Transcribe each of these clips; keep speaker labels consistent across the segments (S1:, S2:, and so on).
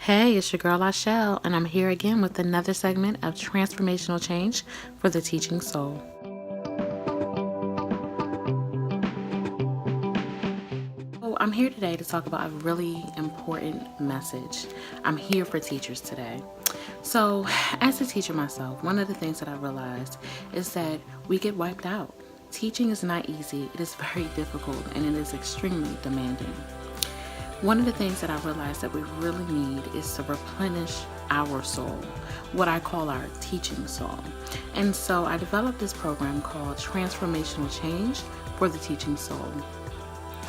S1: Hey, it's your girl Lachelle, and I'm here again with another segment of Transformational Change for the Teaching Soul. So, I'm here today to talk about a really important message. I'm here for teachers today. So, as a teacher myself, one of the things that I realized is that we get wiped out. Teaching is not easy, it is very difficult, and it is extremely demanding. One of the things that I realized that we really need is to replenish our soul, what I call our teaching soul. And so I developed this program called Transformational Change for the Teaching Soul.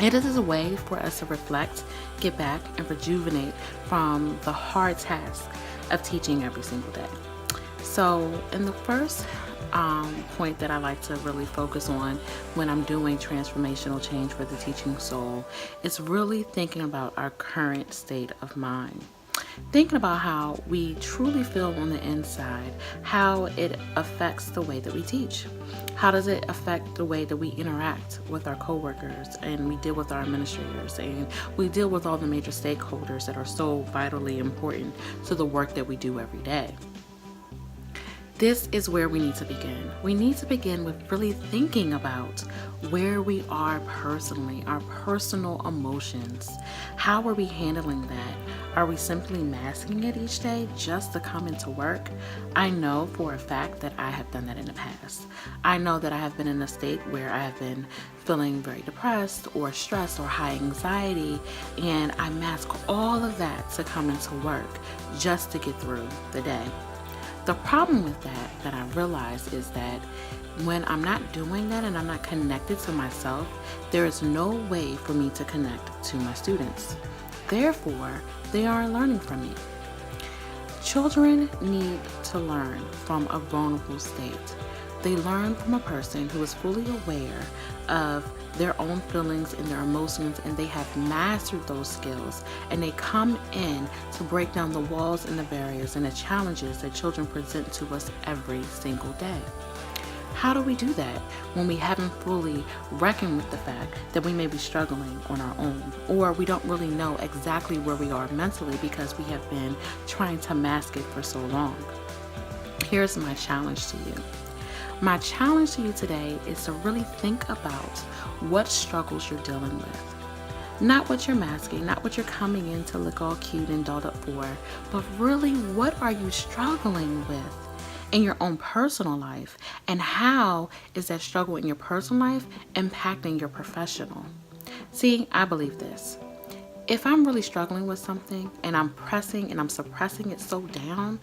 S1: It is a way for us to reflect, get back, and rejuvenate from the hard task of teaching every single day. So, in the first point that I like to really focus on when I'm doing transformational change for the teaching soul is really thinking about our current state of mind. Thinking about how we truly feel on the inside, how it affects the way that we teach. How does it affect the way that we interact with our coworkers and we deal with our administrators and we deal with all the major stakeholders that are so vitally important to the work that we do every day? This is where we need to begin. We need to begin with really thinking about where we are personally, our personal emotions. How are we handling that? Are we simply masking it each day just to come into work? I know for a fact that I have done that in the past. I know that I have been in a state where I have been feeling very depressed or stressed or high anxiety, and I mask all of that to come into work just to get through the day. The problem with that I realize is that when I'm not doing that and I'm not connected to myself, there is no way for me to connect to my students. Therefore, they aren't learning from me. Children need to learn from a vulnerable state. They learn from a person who is fully aware of their own feelings and their emotions, and they have mastered those skills, and they come in to break down the walls and the barriers and the challenges that children present to us every single day. How do we do that when we haven't fully reckoned with the fact that we may be struggling on our own, or we don't really know exactly where we are mentally because we have been trying to mask it for so long? Here's my challenge to you. My challenge to you today is to really think about what struggles you're dealing with. Not what you're masking, not what you're coming in to look all cute and dolled up for, but really what are you struggling with in your own personal life, and how is that struggle in your personal life impacting your professional? See, I believe this. If I'm really struggling with something and I'm pressing and I'm suppressing it so down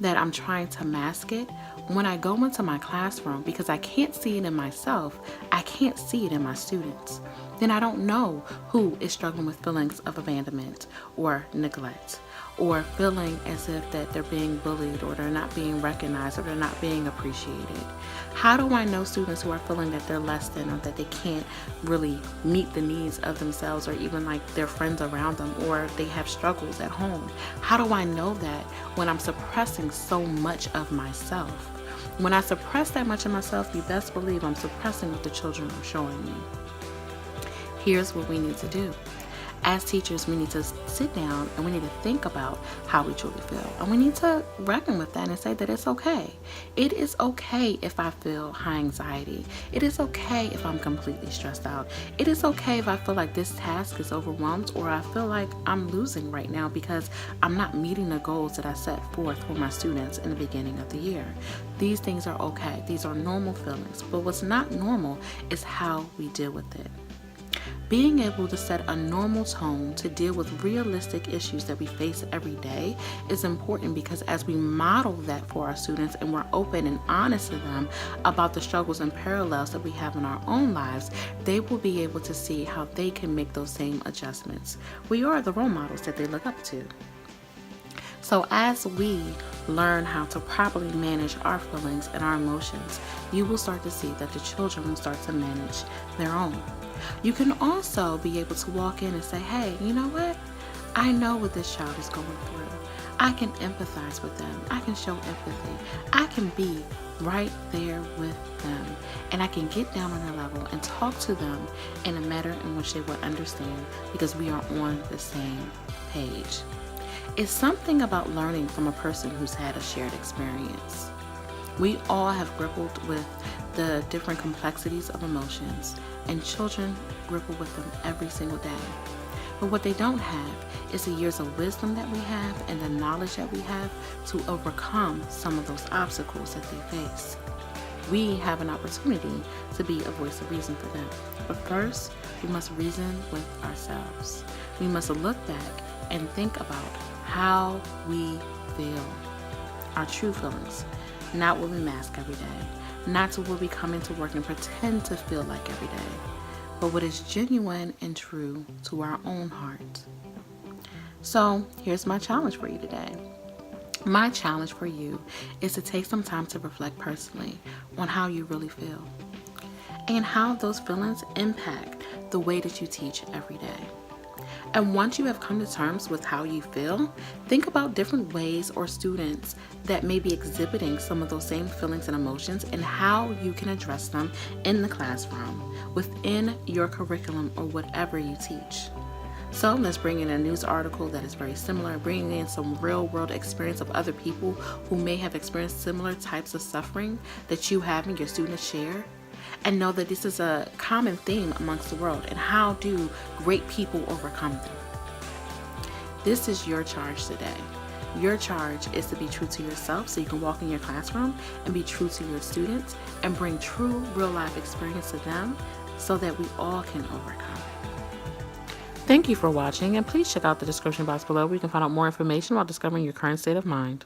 S1: that I'm trying to mask it, when I go into my classroom, because I can't see it in myself, I can't see it in my students, then I don't know who is struggling with feelings of abandonment or neglect, or feeling as if that they're being bullied or they're not being recognized or they're not being appreciated. How do I know students who are feeling that they're less than or that they can't really meet the needs of themselves or even like their friends around them, or they have struggles at home? How do I know that when I'm suppressing so much of myself? When I suppress that much of myself, you best believe I'm suppressing what the children are showing me. Here's what we need to do. As teachers, we need to sit down and we need to think about how we truly feel. And we need to reckon with that and say that it's okay. It is okay if I feel high anxiety. It is okay if I'm completely stressed out. It is okay if I feel like this task is overwhelmed, or I feel like I'm losing right now because I'm not meeting the goals that I set forth for my students in the beginning of the year. These things are okay. These are normal feelings. But what's not normal is how we deal with it. Being able to set a normal tone to deal with realistic issues that we face every day is important, because as we model that for our students and we're open and honest to them about the struggles and parallels that we have in our own lives, they will be able to see how they can make those same adjustments. We are the role models that they look up to. So as we learn how to properly manage our feelings and our emotions, you will start to see that the children will start to manage their own. You can also be able to walk in and say, hey, you know what? I know what this child is going through. I can empathize with them. I can show empathy. I can be right there with them. And I can get down on their level and talk to them in a manner in which they will understand, because we are on the same page. It's something about learning from a person who's had a shared experience. We all have grappled with the different complexities of emotions, and children grapple with them every single day. But what they don't have is the years of wisdom that we have and the knowledge that we have to overcome some of those obstacles that they face. We have an opportunity to be a voice of reason for them. But first, we must reason with ourselves. We must look back and think about how we feel, our true feelings, not what we mask every day, not to what we come into work and pretend to feel like every day, but what is genuine and true to our own heart. So here's my challenge for you today. My challenge for you is to take some time to reflect personally on how you really feel and how those feelings impact the way that you teach every day. And once you have come to terms with how you feel, think about different ways or students that may be exhibiting some of those same feelings and emotions and how you can address them in the classroom, within your curriculum, or whatever you teach. So let's bring in a news article that is very similar, bringing in some real world experience of other people who may have experienced similar types of suffering that you have and your students share. And know that this is a common theme amongst the world, and how do great people overcome them. This is your charge today. Your charge is to be true to yourself so you can walk in your classroom and be true to your students and bring true real life experience to them so that we all can overcome. Thank you for watching, and please check out the description box below where you can find out more information about discovering your current state of mind.